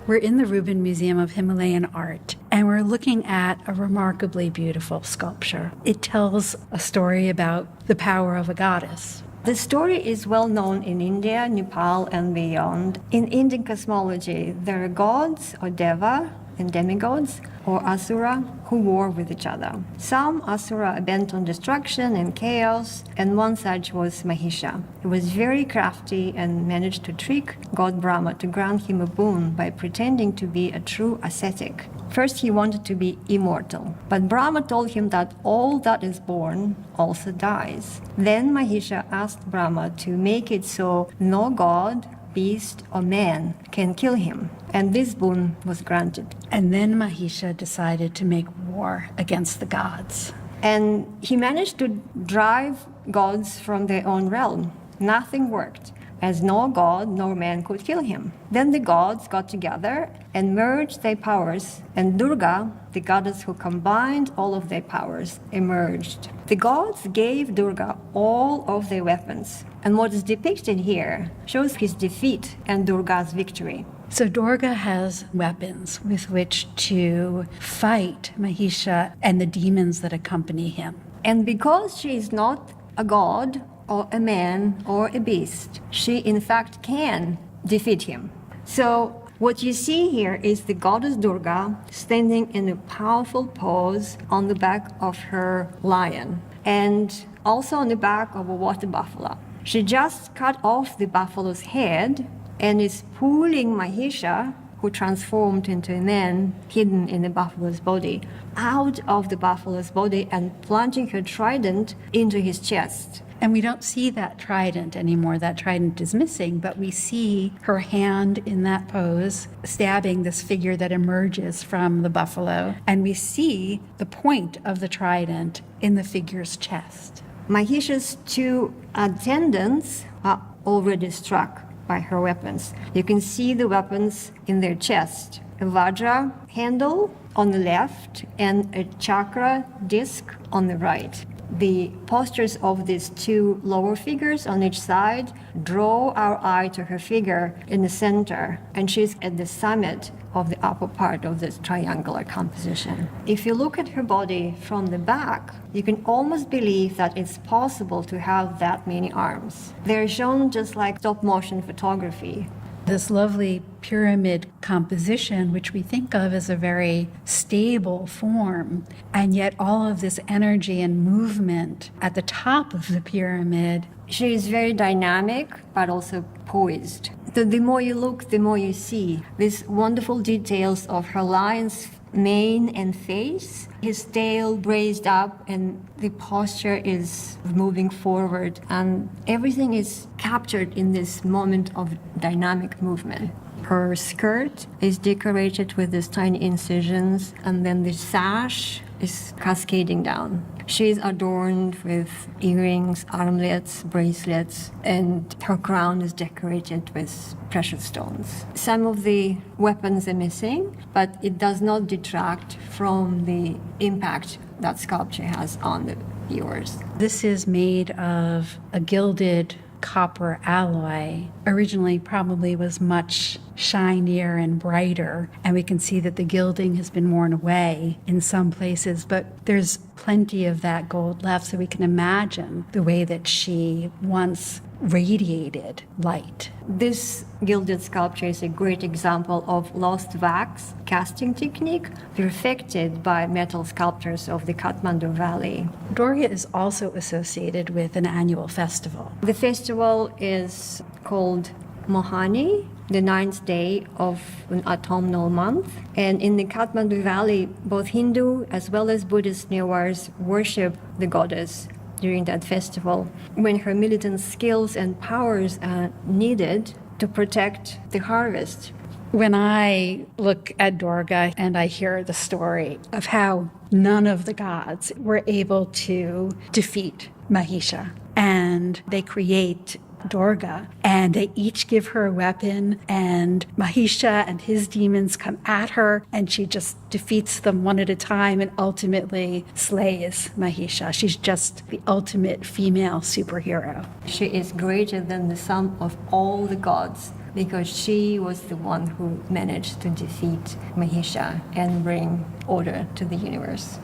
We're in the Rubin Museum of Himalayan Art, and we're looking at a remarkably beautiful sculpture. It tells a story about the power of a goddess. The story is well known in India, Nepal, and beyond. In Indian cosmology, there are gods or deva and demigods or asura who war with each other. Some asura are bent on destruction and chaos, and one such was Mahisha. He was very crafty and managed to trick God Brahma to grant him a boon by pretending to be a true ascetic. First, he wanted to be immortal, but Brahma told him that all that is born also dies. Then Mahisha asked Brahma to make it so no god, beast, or man can kill him, and this boon was granted. And then Mahisha decided to make war against the gods. And he managed to drive gods from their own realm. Nothing worked, as no god nor man could kill him. Then the gods got together and merged their powers, and Durga, the goddess who combined all of their powers, emerged. The gods gave Durga all of their weapons, and what is depicted here shows his defeat and Durga's victory. So Durga has weapons with which to fight Mahisha and the demons that accompany him. And because she is not a god or a man or a beast, she in fact can defeat him. So what you see here is the goddess Durga standing in a powerful pose on the back of her lion and also on the back of a water buffalo. She just cut off the buffalo's head and is pulling Mahisha, who transformed into a man hidden in the buffalo's body, out of the buffalo's body and plunging her trident into his chest. And we don't see that trident anymore. That trident is missing, but we see her hand in that pose stabbing this figure that emerges from the buffalo. And we see the point of the trident in the figure's chest. Mahisha's two attendants are already struck by her weapons. You can see the weapons in their chest. A Vajra handle on the left and a chakra disc on the right. The postures of these two lower figures on each side draw our eye to her figure in the center, and she's at the summit of the upper part of this triangular composition. If you look at her body from the back, you can almost believe that it's possible to have that many arms. They're shown just like stop-motion photography. This lovely pyramid composition, which we think of as a very stable form, and yet all of this energy and movement at the top of the pyramid. She is very dynamic, but also poised. The more you look, the more you see these wonderful details of her lion's mane and face, his tail raised up, and the posture is moving forward, and everything is captured in this moment of dynamic movement. Her skirt is decorated with these tiny incisions, and then the sash is cascading down. She is adorned with earrings, armlets, bracelets, and her crown is decorated with precious stones. Some of the weapons are missing, but it does not detract from the impact that sculpture has on the viewers. This is made of a gilded copper alloy. Originally probably was much shinier and brighter, and we can see that the gilding has been worn away in some places, but there's plenty of that gold left, so we can imagine the way that she once radiated light. This gilded sculpture is a great example of lost wax casting technique perfected by metal sculptors of the Kathmandu Valley. Durga is also associated with an annual festival. The festival is called Mohani, the 9th day of an autumnal month. And in the Kathmandu Valley, both Hindu as well as Buddhist Newars worship the goddess during that festival, when her militant skills and powers are needed to protect the harvest. When I look at Durga and I hear the story of how none of the gods were able to defeat Mahisha, and they create Durga, and they each give her a weapon, and Mahisha and his demons come at her, and she just defeats them one at a time and ultimately slays Mahisha. She's just the ultimate female superhero. She is greater than the sum of all the gods because she was the one who managed to defeat Mahisha and bring order to the universe.